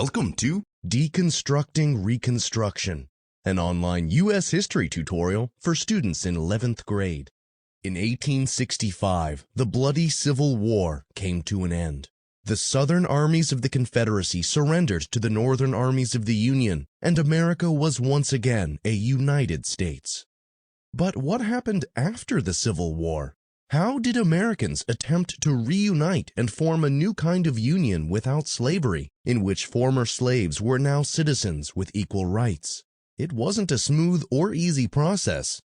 Welcome to Deconstructing Reconstruction, an online U.S. history tutorial for students in 11th grade. In 1865, the bloody Civil War came to an end. The Southern armies of the Confederacy surrendered to the Northern armies of the Union, and America was once again a United States. But what happened after the Civil War? How did Americans attempt to reunite and form a new kind of union without slavery, in which former slaves were now citizens with equal rights? It wasn't a smooth or easy process.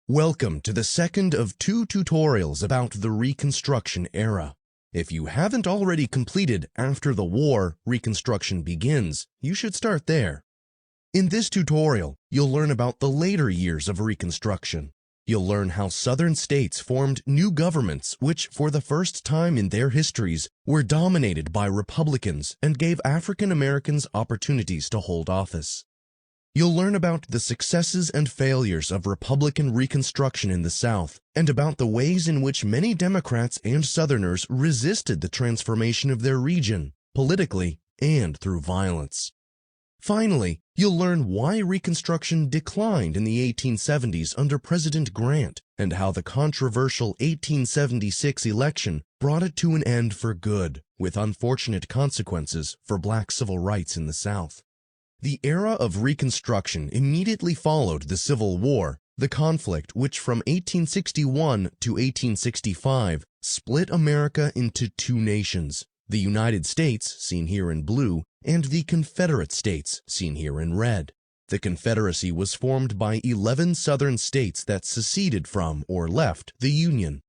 Welcome to the second of two tutorials about the Reconstruction era. If you haven't already completed After the War, Reconstruction Begins, you should start there. In this tutorial, you'll learn about the later years of Reconstruction. You'll learn how Southern states formed new governments which, for the first time in their histories, were dominated by Republicans and gave African Americans opportunities to hold office. You'll learn about the successes and failures of Republican Reconstruction in the South, and about the ways in which many Democrats and Southerners resisted the transformation of their region, politically and through violence. Finally, you'll learn why Reconstruction declined in the 1870s under President Grant, and how the controversial 1876 election brought it to an end for good, with unfortunate consequences for black civil rights in the South. The era of Reconstruction immediately followed the Civil War, the conflict which from 1861 to 1865 split America into two nations, the United States, seen here in blue, and the Confederate States, seen here in red. The Confederacy was formed by 11 Southern states that seceded from or left the Union.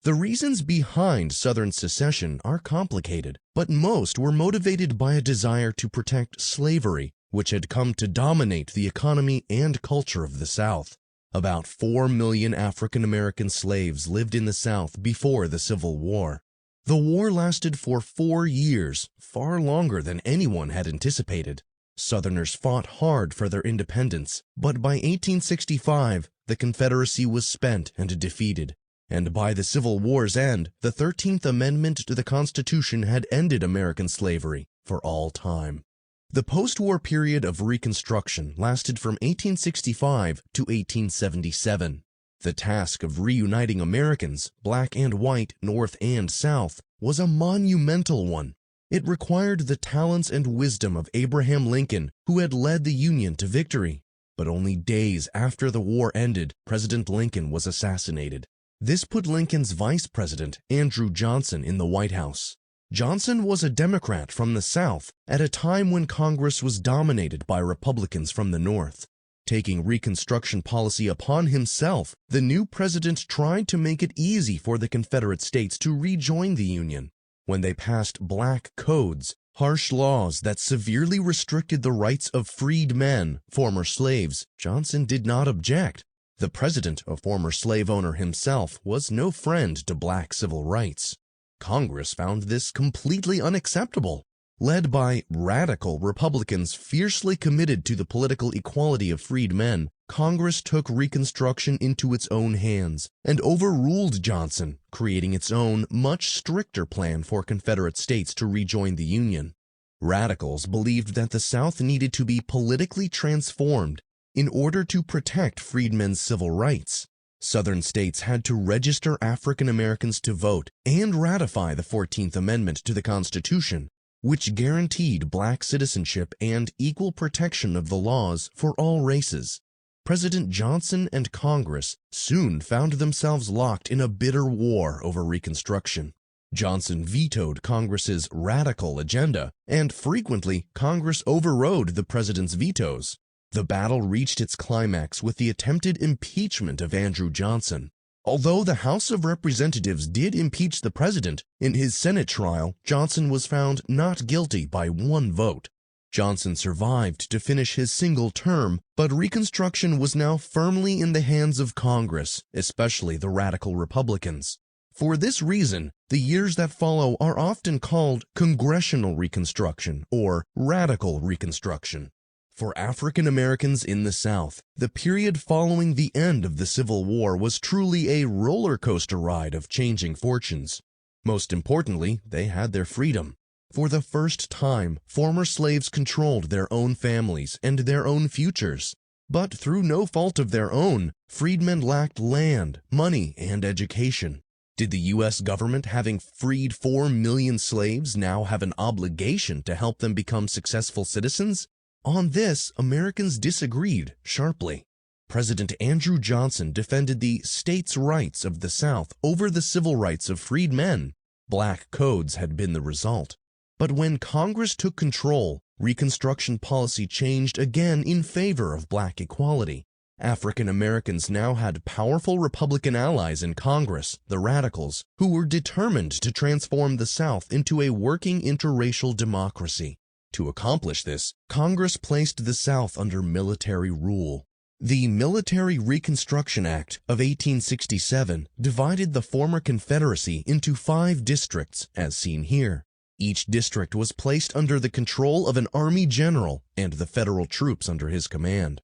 The reasons behind Southern secession are complicated, but most were motivated by a desire to protect slavery, which had come to dominate the economy and culture of the South. About 4 million African American slaves lived in the South before the Civil War. The war lasted for 4 years, far longer than anyone had anticipated. Southerners fought hard for their independence, but by 1865, the Confederacy was spent and defeated. And by the Civil War's end, the 13th Amendment to the Constitution had ended American slavery for all time. The post-war period of Reconstruction lasted from 1865 to 1877. The task of reuniting Americans, black and white, North and South, was a monumental one. It required the talents and wisdom of Abraham Lincoln, who had led the Union to victory. But only days after the war ended, President Lincoln was assassinated. This put Lincoln's vice president, Andrew Johnson, in the White House. Johnson was a Democrat from the South at a time when Congress was dominated by Republicans from the North. Taking Reconstruction policy upon himself, the new president tried to make it easy for the Confederate States to rejoin the Union. When they passed black codes, harsh laws that severely restricted the rights of freed men, former slaves, Johnson did not object. The president, a former slave owner himself, was no friend to black civil rights. Congress found this completely unacceptable. Led by radical Republicans fiercely committed to the political equality of freed men, Congress took Reconstruction into its own hands and overruled Johnson, creating its own, much stricter plan for Confederate states to rejoin the Union. Radicals believed that the South needed to be politically transformed in order to protect freedmen's civil rights. Southern states had to register African Americans to vote and ratify the 14th Amendment to the Constitution, which guaranteed black citizenship and equal protection of the laws for all races. President Johnson and Congress soon found themselves locked in a bitter war over Reconstruction. Johnson vetoed Congress's radical agenda, and frequently Congress overrode the president's vetoes. The battle reached its climax with the attempted impeachment of Andrew Johnson. Although the House of Representatives did impeach the president, in his Senate trial, Johnson was found not guilty by 1 vote. Johnson survived to finish his single term, but Reconstruction was now firmly in the hands of Congress, especially the radical Republicans. For this reason, the years that follow are often called Congressional Reconstruction or Radical Reconstruction. For African Americans in the South, the period following the end of the Civil War was truly a roller coaster ride of changing fortunes. Most importantly, they had their freedom. For the first time, former slaves controlled their own families and their own futures. But through no fault of their own, freedmen lacked land, money, and education. Did the U.S. government, having freed 4 million slaves, now have an obligation to help them become successful citizens? On this, Americans disagreed sharply. President Andrew Johnson defended the states' rights of the South over the civil rights of freed men. Black codes had been the result. But when Congress took control, Reconstruction policy changed again in favor of black equality. African Americans now had powerful Republican allies in Congress, the Radicals, who were determined to transform the South into a working interracial democracy. To accomplish this, Congress placed the South under military rule. The Military Reconstruction Act of 1867 divided the former Confederacy into 5 districts, as seen here. Each district was placed under the control of an army general and the federal troops under his command.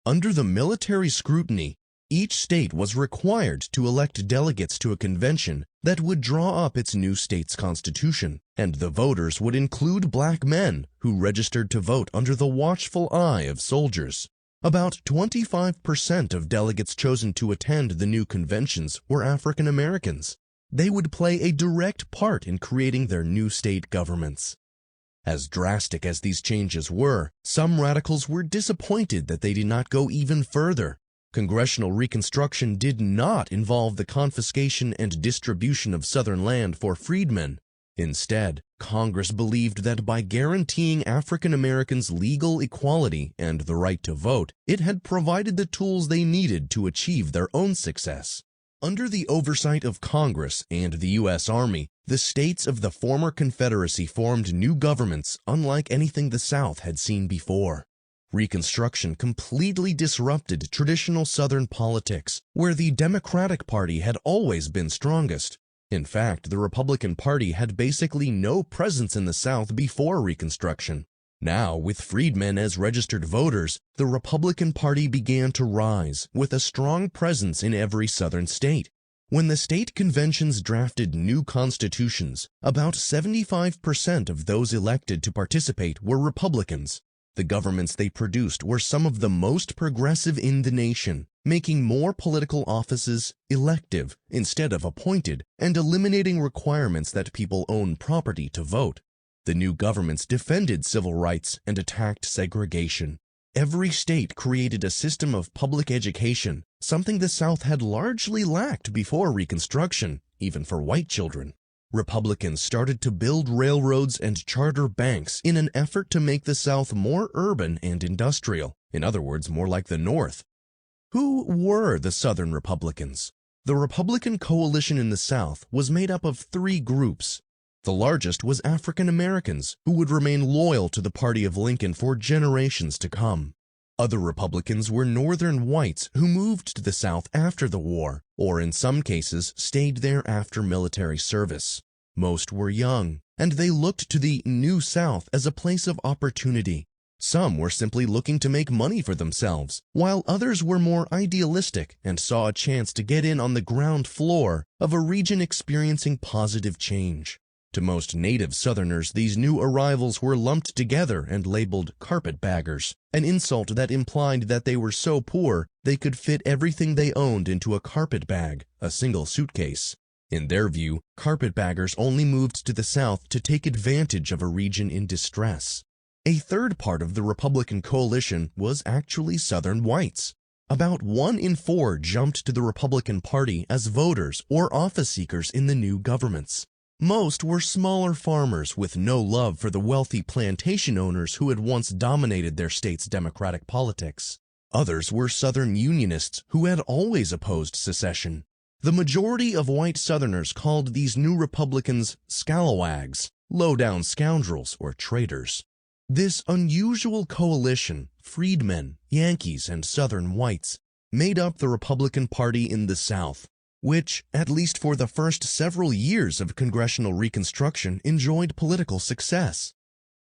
Under the military scrutiny, each state was required to elect delegates to a convention that would draw up its new state's constitution, and the voters would include black men who registered to vote under the watchful eye of soldiers. About 25% of delegates chosen to attend the new conventions were African Americans. They would play a direct part in creating their new state governments. As drastic as these changes were, some radicals were disappointed that they did not go even further. Congressional Reconstruction did not involve the confiscation and distribution of Southern land for freedmen. Instead, Congress believed that by guaranteeing African Americans legal equality and the right to vote, it had provided the tools they needed to achieve their own success. Under the oversight of Congress and the U.S. Army, the states of the former Confederacy formed new governments unlike anything the South had seen before. Reconstruction completely disrupted traditional Southern politics, where the Democratic Party had always been strongest. In fact, the Republican Party had basically no presence in the South before Reconstruction. Now, with freedmen as registered voters, the Republican Party began to rise, with a strong presence in every Southern state. When the state conventions drafted new constitutions, about 75% of those elected to participate were Republicans. The governments they produced were some of the most progressive in the nation, making more political offices elective instead of appointed and eliminating requirements that people own property to vote. The new governments defended civil rights and attacked segregation. Every state created a system of public education, something the South had largely lacked before Reconstruction, even for white children. Republicans started to build railroads and charter banks in an effort to make the South more urban and industrial, in other words, more like the North. Who were the Southern Republicans? The Republican coalition in the South was made up of 3 groups. The largest was African Americans, who would remain loyal to the party of Lincoln for generations to come. Other Republicans were Northern whites who moved to the South after the war, or in some cases stayed there after military service. Most were young, and they looked to the New South as a place of opportunity. Some were simply looking to make money for themselves, while others were more idealistic and saw a chance to get in on the ground floor of a region experiencing positive change. To most native Southerners, these new arrivals were lumped together and labeled carpetbaggers, an insult that implied that they were so poor they could fit everything they owned into a carpet bag, a single suitcase. In their view, carpetbaggers only moved to the South to take advantage of a region in distress. A third part of the Republican coalition was actually Southern whites. About 1 in 4 jumped to the Republican Party as voters or office seekers in the new governments. Most were smaller farmers with no love for the wealthy plantation owners who had once dominated their state's democratic politics. Others were Southern Unionists who had always opposed secession. The majority of white Southerners called these new Republicans scalawags, low-down scoundrels or traitors. This unusual coalition, freedmen, Yankees, and Southern whites, made up the Republican Party in the South, which, at least for the first several years of congressional Reconstruction, enjoyed political success.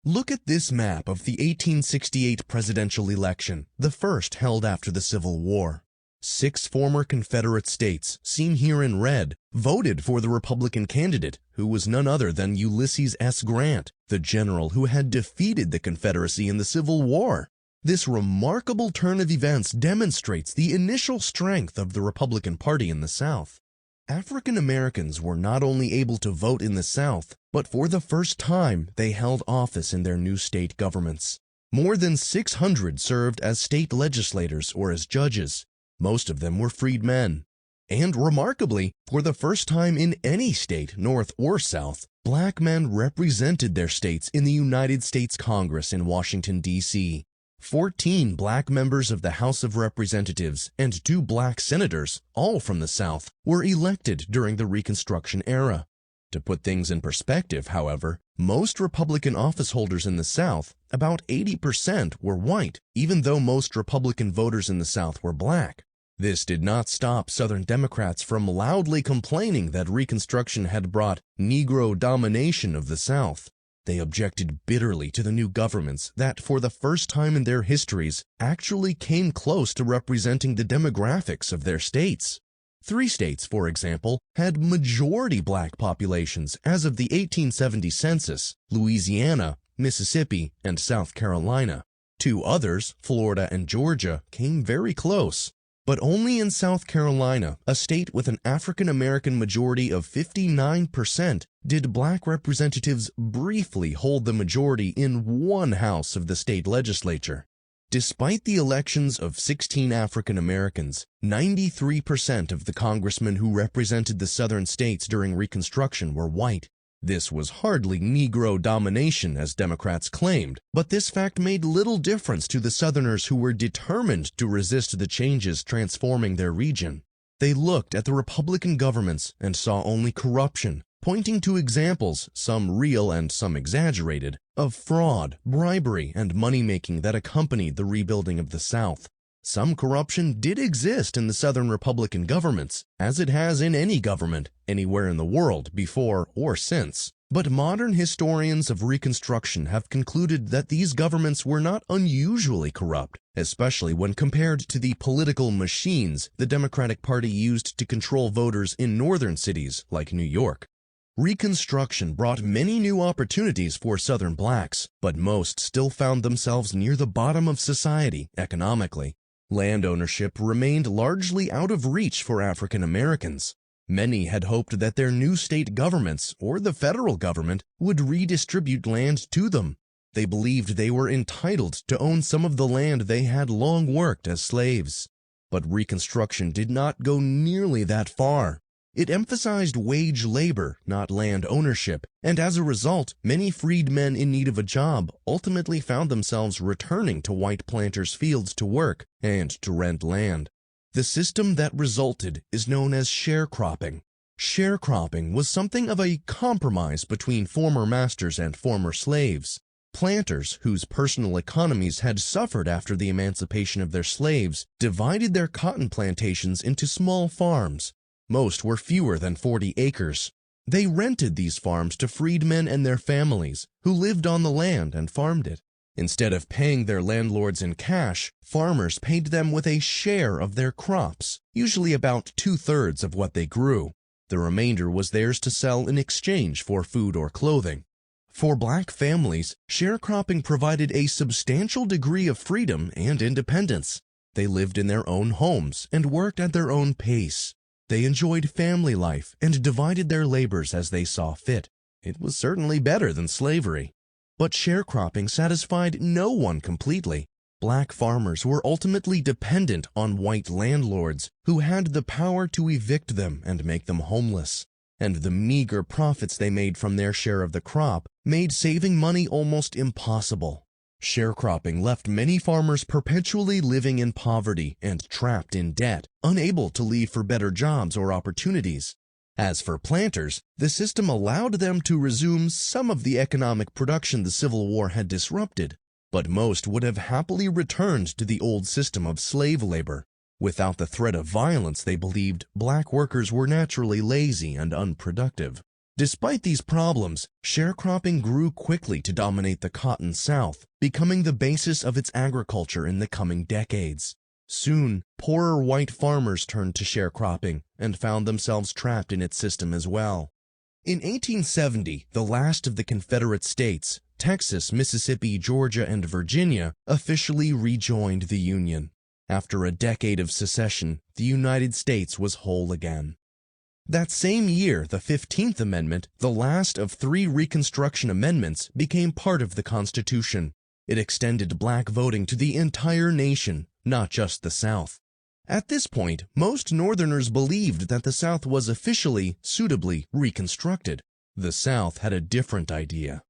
Look at this map of the 1868 presidential election, the first held after the Civil War. 6 former Confederate states, seen here in red, voted for the Republican candidate, who was none other than Ulysses S. Grant, the general who had defeated the Confederacy in the Civil War. This remarkable turn of events demonstrates the initial strength of the Republican Party in the South. African Americans were not only able to vote in the South, but for the first time they held office in their new state governments. More than 600 served as state legislators or as judges. Most of them were freedmen. And remarkably, for the first time in any state, North or South, black men represented their states in the United States Congress in Washington, D.C. 14 black members of the House of Representatives and 2 black senators, all from the South, were elected during the Reconstruction era. To put things in perspective, however, most Republican office holders in the South, about 80%, were white, even though most Republican voters in the South were black. This did not stop Southern Democrats from loudly complaining that Reconstruction had brought Negro domination of the South. They objected bitterly to the new governments that, for the first time in their histories, actually came close to representing the demographics of their states. 3 states, for example, had majority black populations as of the 1870 census: Louisiana, Mississippi, and South Carolina. 2 others, Florida and Georgia, came very close. But only in South Carolina, a state with an African American majority of 59%, did black representatives briefly hold the majority in one house of the state legislature. Despite the elections of 16 African Americans, 93% of the congressmen who represented the southern states during Reconstruction were white. This was hardly Negro domination, as Democrats claimed, but this fact made little difference to the Southerners who were determined to resist the changes transforming their region. They looked at the Republican governments and saw only corruption, pointing to examples, some real and some exaggerated, of fraud, bribery, and money-making that accompanied the rebuilding of the South. Some corruption did exist in the Southern Republican governments, as it has in any government, anywhere in the world, before or since. But modern historians of Reconstruction have concluded that these governments were not unusually corrupt, especially when compared to the political machines the Democratic Party used to control voters in northern cities like New York. Reconstruction brought many new opportunities for Southern blacks, but most still found themselves near the bottom of society economically. Land ownership remained largely out of reach for African Americans. Many had hoped that their new state governments, or the federal government, would redistribute land to them. They believed they were entitled to own some of the land they had long worked as slaves. But Reconstruction did not go nearly that far. It emphasized wage labor, not land ownership, and as a result, many freedmen in need of a job ultimately found themselves returning to white planters' fields to work and to rent land. The system that resulted is known as sharecropping. Sharecropping was something of a compromise between former masters and former slaves. Planters, whose personal economies had suffered after the emancipation of their slaves, divided their cotton plantations into small farms. Most were fewer than 40 acres. They rented these farms to freedmen and their families, who lived on the land and farmed it. Instead of paying their landlords in cash, farmers paid them with a share of their crops, usually about 2/3 of what they grew. The remainder was theirs to sell in exchange for food or clothing. For black families, sharecropping provided a substantial degree of freedom and independence. They lived in their own homes and worked at their own pace. They enjoyed family life and divided their labors as they saw fit. It was certainly better than slavery. But sharecropping satisfied no one completely. Black farmers were ultimately dependent on white landlords who had the power to evict them and make them homeless. And the meager profits they made from their share of the crop made saving money almost impossible. Sharecropping left many farmers perpetually living in poverty and trapped in debt, unable to leave for better jobs or opportunities. As for planters, the system allowed them to resume some of the economic production the Civil War had disrupted, but most would have happily returned to the old system of slave labor. Without the threat of violence, they believed, black workers were naturally lazy and unproductive. Despite these problems, sharecropping grew quickly to dominate the Cotton South, becoming the basis of its agriculture in the coming decades. Soon, poorer white farmers turned to sharecropping and found themselves trapped in its system as well. In 1870, the last of the Confederate states, Texas, Mississippi, Georgia, and Virginia, officially rejoined the Union. After a decade of secession, the United States was whole again. That same year, the 15th Amendment, the last of 3 Reconstruction amendments, became part of the Constitution. It extended black voting to the entire nation, not just the South. At this point, most Northerners believed that the South was officially, suitably reconstructed. The South had a different idea.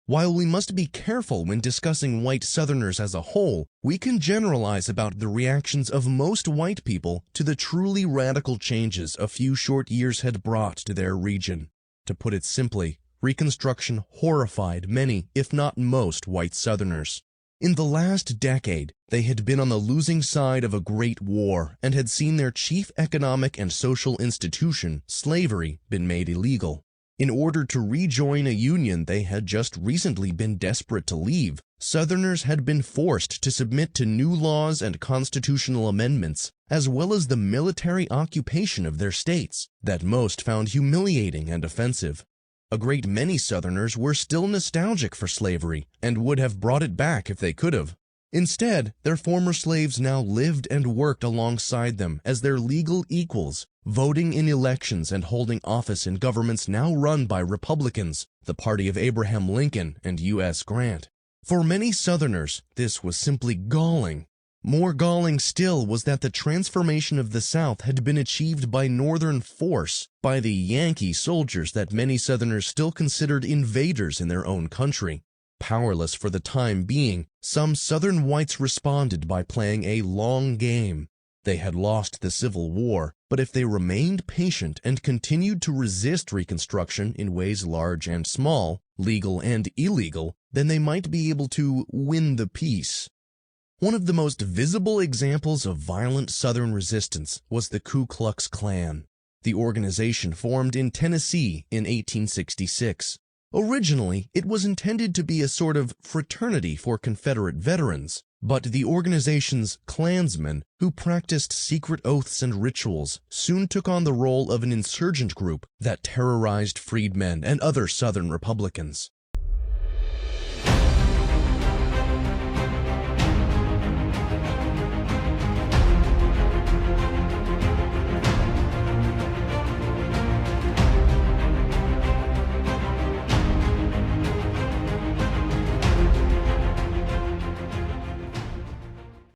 While we must be careful when discussing white Southerners as a whole, we can generalize about the reactions of most white people to the truly radical changes a few short years had brought to their region. To put it simply, Reconstruction horrified many, if not most, white Southerners. In the last decade, they had been on the losing side of a great war and had seen their chief economic and social institution, slavery, been made illegal. In order to rejoin a union they had just recently been desperate to leave, Southerners had been forced to submit to new laws and constitutional amendments, as well as the military occupation of their states, that most found humiliating and offensive. A great many Southerners were still nostalgic for slavery and would have brought it back if they could have. Instead, their former slaves now lived and worked alongside them as their legal equals, voting in elections and holding office in governments now run by Republicans, the party of Abraham Lincoln and U.S. Grant. For many Southerners, this was simply galling. More galling still was that the transformation of the South had been achieved by Northern force, by the Yankee soldiers that many Southerners still considered invaders in their own country. Powerless for the time being, some Southern whites responded by playing a long game. They had lost the Civil War, but if they remained patient and continued to resist Reconstruction in ways large and small, legal and illegal, then they might be able to win the peace. One of the most visible examples of violent Southern resistance was the Ku Klux Klan. The organization formed in Tennessee in 1866. Originally, it was intended to be a sort of fraternity for Confederate veterans, but the organization's Klansmen, who practiced secret oaths and rituals, soon took on the role of an insurgent group that terrorized freedmen and other Southern Republicans.